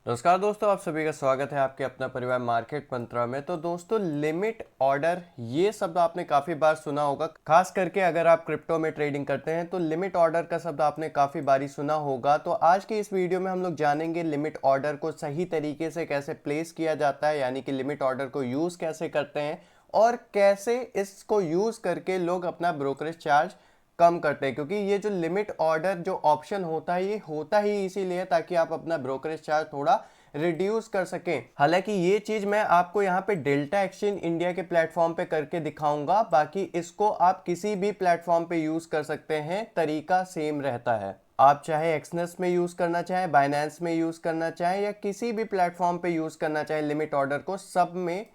नमस्कार दोस्तों, आप सभी का स्वागत है आपके अपना परिवार मार्केट मंत्रा में। तो दोस्तों, लिमिट ऑर्डर ये शब्द आपने काफ़ी बार सुना होगा। खास करके अगर आप क्रिप्टो में ट्रेडिंग करते हैं तो लिमिट ऑर्डर का शब्द आपने काफ़ी बारी सुना होगा। तो आज के इस वीडियो में हम लोग जानेंगे लिमिट ऑर्डर को सही तरीके से कैसे प्लेस किया जाता है, यानी कि लिमिट ऑर्डर को यूज़ कैसे करते हैं और कैसे इसको यूज़ करके लोग अपना ब्रोकरेज चार्ज कम करते हैं। क्योंकि ये जो लिमिट ऑर्डर जो ऑप्शन होता है, ये होता ही इसीलिए ताकि आप अपना ब्रोकरेज चार्ज थोड़ा रिड्यूस कर सकें। हालांकि ये चीज मैं आपको यहाँ पे डेल्टा एक्सचेंज इंडिया के प्लेटफॉर्म पे करके दिखाऊंगा, बाकी इसको आप किसी भी प्लेटफॉर्म पे यूज कर सकते हैं, तरीका सेम रहता है। आप चाहे एक्सनेस में यूज करना चाहें, बाइनेंस में यूज करना चाहें या किसी भी प्लेटफॉर्म पे यूज करना चाहें, लिमिट ऑर्डर को सब में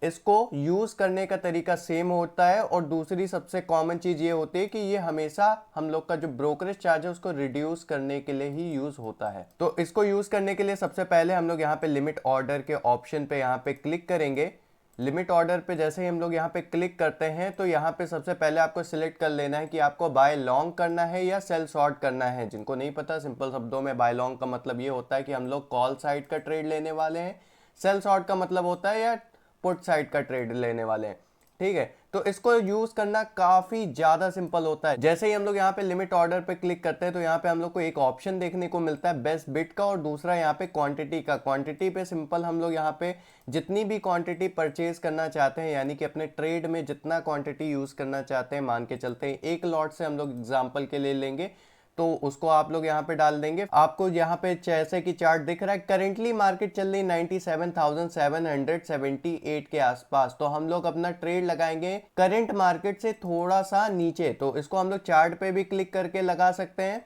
इसको यूज करने का तरीका सेम होता है। और दूसरी सबसे कॉमन चीज ये होती है कि ये हमेशा हम लोग का जो ब्रोकरेज चार्ज है उसको रिड्यूस करने के लिए ही यूज होता है। तो इसको यूज करने के लिए सबसे पहले हम लोग यहाँ पे लिमिट ऑर्डर के ऑप्शन पे यहाँ पे क्लिक करेंगे। लिमिट ऑर्डर पे जैसे ही हम लोग यहाँ पे क्लिक करते हैं तो यहाँ पे सबसे पहले आपको सिलेक्ट कर लेना है कि आपको बाय लॉन्ग करना है या सेल शॉर्ट करना है। जिनको नहीं पता, सिंपल शब्दों में बाय लॉन्ग का मतलब ये होता है कि हम लोग कॉल साइड का ट्रेड लेने वाले हैं, सेल शॉर्ट का मतलब होता है या पुट साइड का ट्रेड लेने वाले हैं। ठीक है, तो इसको यूज करना काफी ज्यादा सिंपल होता है। जैसे ही हम लोग यहाँ पे लिमिट ऑर्डर पे क्लिक करते हैं तो यहाँ पे हम लोग को एक ऑप्शन देखने को मिलता है बेस्ट बिट का, और दूसरा यहाँ पे क्वांटिटी का। क्वांटिटी पे सिंपल हम लोग यहाँ पे जितनी भी क्वांटिटी परचेज करना चाहते हैं, यानी कि अपने ट्रेड में जितना क्वांटिटी यूज करना चाहते हैं, मान के चलते हैं एक लॉट से हम लोग एग्जाम्पल के लिए लेंगे तो उसको आप लोग यहाँ पे डाल देंगे। आपको यहाँ पे जैसे कि चार्ट दिख रहा है, करेंटली मार्केट चल रही 97,778 के आसपास। तो हम लोग अपना ट्रेड लगाएंगे करंट मार्केट से थोड़ा सा नीचे। तो इसको हम लोग चार्ट पे भी क्लिक करके लगा सकते हैं।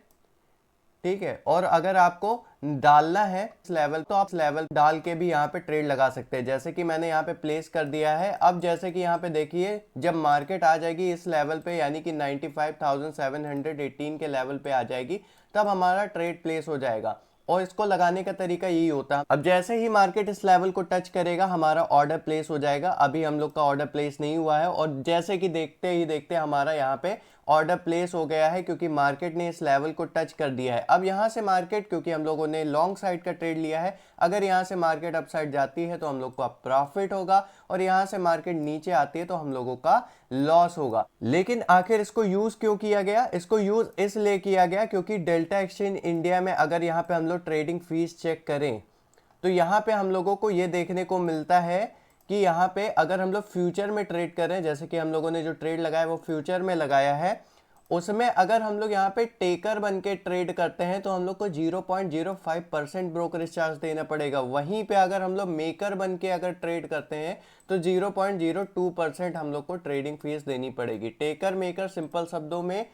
ठीक है, और अगर आपको डालना है इस लेवल तो आप लेवल डाल के भी यहाँ पे ट्रेड लगा सकते हैं। जैसे कि मैंने यहाँ पे प्लेस कर दिया है। अब जैसे कि यहाँ पे देखिए, जब मार्केट आ जाएगी इस लेवल पे, यानी कि 95,718 के लेवल पे आ जाएगी, तब हमारा ट्रेड प्लेस हो जाएगा। और इसको लगाने का तरीका यही होता है। अब जैसे ही मार्केट इस लेवल को टच करेगा हमारा ऑर्डर प्लेस हो जाएगा। अभी हम लोग का ऑर्डर प्लेस नहीं हुआ है, और जैसे कि देखते ही देखते हमारा यहाँ पे ऑर्डर प्लेस हो गया है, क्योंकि मार्केट ने इस लेवल को टच कर दिया है। अब यहाँ से मार्केट, क्योंकि हम लोगों ने लॉन्ग साइड का ट्रेड लिया है, अगर यहाँ से मार्केट अप साइड जाती है तो हम लोग को प्रॉफिट होगा, और यहाँ से मार्केट नीचे आती है तो हम लोगों का लॉस होगा। लेकिन आखिर इसको यूज क्यों किया गया? इसको यूज इसलिए किया गया क्योंकि डेल्टा एक्सचेंज इंडिया में अगर यहाँ पे हम लोग ट्रेडिंग फीस चेक करें तो यहाँ पे हम लोगों को ये देखने को मिलता है कि यहाँ पे अगर हम लोग फ्यूचर में ट्रेड करें, जैसे कि हम लोगों ने जो ट्रेड लगाया वो फ्यूचर में लगाया है, उसमें अगर हम लोग यहाँ पे टेकर बन के ट्रेड करते हैं तो हम लोग को 0.05% ब्रोकरेज चार्ज देना पड़ेगा। वहीं पे अगर हम लोग मेकर बन के अगर ट्रेड करते हैं तो 0.02% हम लोग को ट्रेडिंग फीस देनी पड़ेगी। टेकर मेकर सिंपल शब्दों में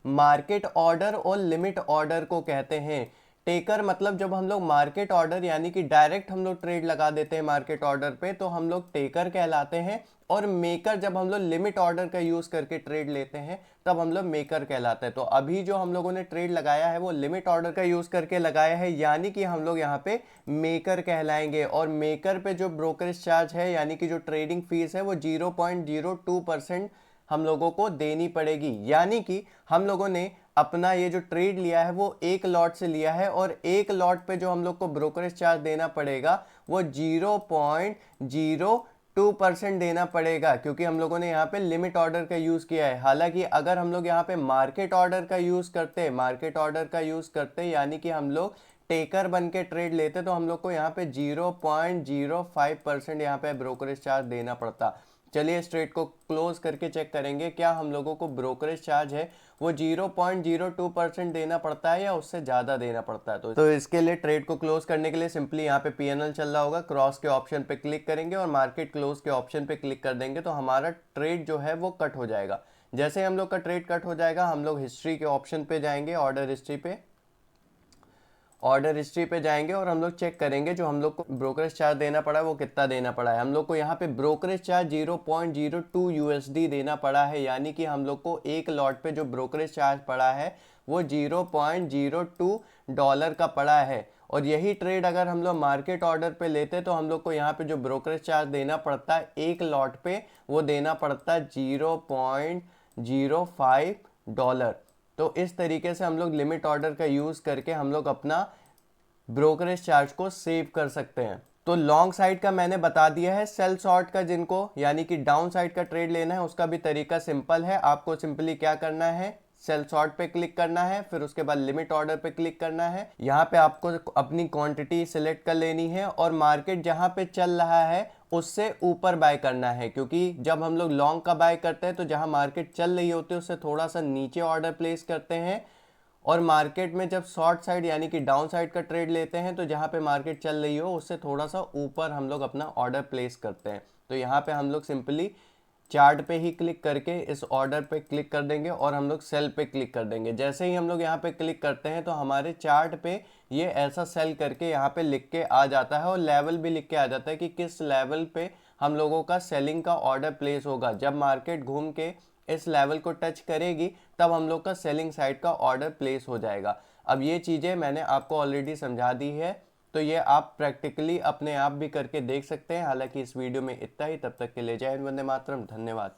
मार्केट ऑर्डर और लिमिट ऑर्डर को कहते हैं। टेकर मतलब जब हम लोग मार्केट ऑर्डर यानी कि डायरेक्ट हम लोग ट्रेड लगा देते हैं मार्केट ऑर्डर पे तो हम लोग टेकर कहलाते हैं, और मेकर जब हम लोग लिमिट ऑर्डर का यूज करके ट्रेड लेते हैं तब हम लोग मेकर कहलाते हैं। तो अभी जो हम लोगों ने ट्रेड लगाया है वो लिमिट ऑर्डर का यूज करके लगाया है, यानी कि हम लोग यहाँ पे मेकर कहलाएंगे। और मेकर पे जो ब्रोकरेज चार्ज है यानी कि जो ट्रेडिंग फीस है वो 0.02% हम लोगों को देनी पड़ेगी। यानी कि हम लोगों ने अपना ये जो ट्रेड लिया है वो एक लॉट से लिया है, और एक लॉट पे जो हम लोग को ब्रोकरेज चार्ज देना पड़ेगा वो 0.02% देना पड़ेगा, क्योंकि हम लोगों ने यहाँ पे लिमिट ऑर्डर का यूज किया है। हालांकि अगर हम लोग यहाँ पे मार्केट ऑर्डर का यूज करते यानी कि हम लोग टेकर बन के ट्रेड लेते तो हम लोग को यहाँ पे 0.05% यहाँ पे ब्रोकरेज चार्ज देना पड़ता। चलिए इस ट्रेड को क्लोज करके चेक करेंगे क्या हम लोगों को ब्रोकरेज चार्ज है वो 0.02% देना पड़ता है या उससे ज़्यादा देना पड़ता है। तो इसके लिए ट्रेड को क्लोज करने के लिए सिंपली यहाँ पे पीएनएल चल रहा होगा, क्रॉस के ऑप्शन पे क्लिक करेंगे और मार्केट क्लोज के ऑप्शन पे क्लिक कर देंगे तो हमारा ट्रेड जो है वो कट हो जाएगा। जैसे हम लोग का ट्रेड कट हो जाएगा हम लोग हिस्ट्री के ऑप्शन पे जाएंगे, ऑर्डर हिस्ट्री पे जाएंगे और हम लोग चेक करेंगे जो हम लोग को ब्रोकरेज चार्ज देना पड़ा है वो कितना देना पड़ा है। हम लोग को यहाँ पे ब्रोकरेज चार्ज 0.02 यूएसडी देना पड़ा है, यानी कि हम लोग को एक लॉट पे जो ब्रोकरेज चार्ज पड़ा है वो 0.02 डॉलर का पड़ा है। और यही ट्रेड अगर हम लोग मार्केट ऑर्डर पे लेते तो हम लोग को यहाँ पे जो ब्रोकरेज चार्ज देना पड़ता है एक लॉट पे वो देना पड़ता है 0.05 डॉलर। तो इस तरीके से हम लोग लिमिट ऑर्डर का यूज़ करके हम लोग अपना ब्रोकरेज चार्ज को सेव कर सकते हैं। तो लॉन्ग साइड का मैंने बता दिया है, सेल शॉर्ट का जिनको यानी कि डाउन साइड का ट्रेड लेना है उसका भी तरीका सिंपल है। आपको सिंपली क्या करना है, सेल शॉर्ट पे क्लिक करना है, फिर उसके बाद लिमिट ऑर्डर पे क्लिक करना है। यहाँ पे आपको अपनी क्वांटिटी सिलेक्ट कर लेनी है और मार्केट जहाँ पे चल रहा है उससे ऊपर बाय करना है, क्योंकि जब हम लोग लॉन्ग का बाय करते हैं तो जहाँ मार्केट चल रही होती है उससे थोड़ा सा नीचे ऑर्डर प्लेस करते हैं, और मार्केट में जब शॉर्ट साइड यानी कि डाउन साइड का ट्रेड लेते हैं तो जहाँ पे मार्केट चल रही हो उससे थोड़ा सा ऊपर हम लोग अपना ऑर्डर प्लेस करते हैं। तो यहाँ पे हम लोग सिंपली चार्ट पे ही क्लिक करके इस ऑर्डर पे क्लिक कर देंगे और हम लोग सेल पे क्लिक कर देंगे। जैसे ही हम लोग यहाँ पे क्लिक करते हैं तो हमारे चार्ट पे ये ऐसा सेल करके यहाँ पे लिख के आ जाता है और लेवल भी लिख के आ जाता है कि किस लेवल पे हम लोगों का सेलिंग का ऑर्डर प्लेस होगा। जब मार्केट घूम के इस लेवल को टच करेगी तब हम लोग का सेलिंग साइड का ऑर्डर प्लेस हो जाएगा। अब ये चीज़ें मैंने आपको ऑलरेडी समझा दी है, तो ये आप प्रैक्टिकली अपने आप भी करके देख सकते हैं। हालांकि इस वीडियो में इतना ही, तब तक के लिए जय हिंद, वंदे मातरम, धन्यवाद।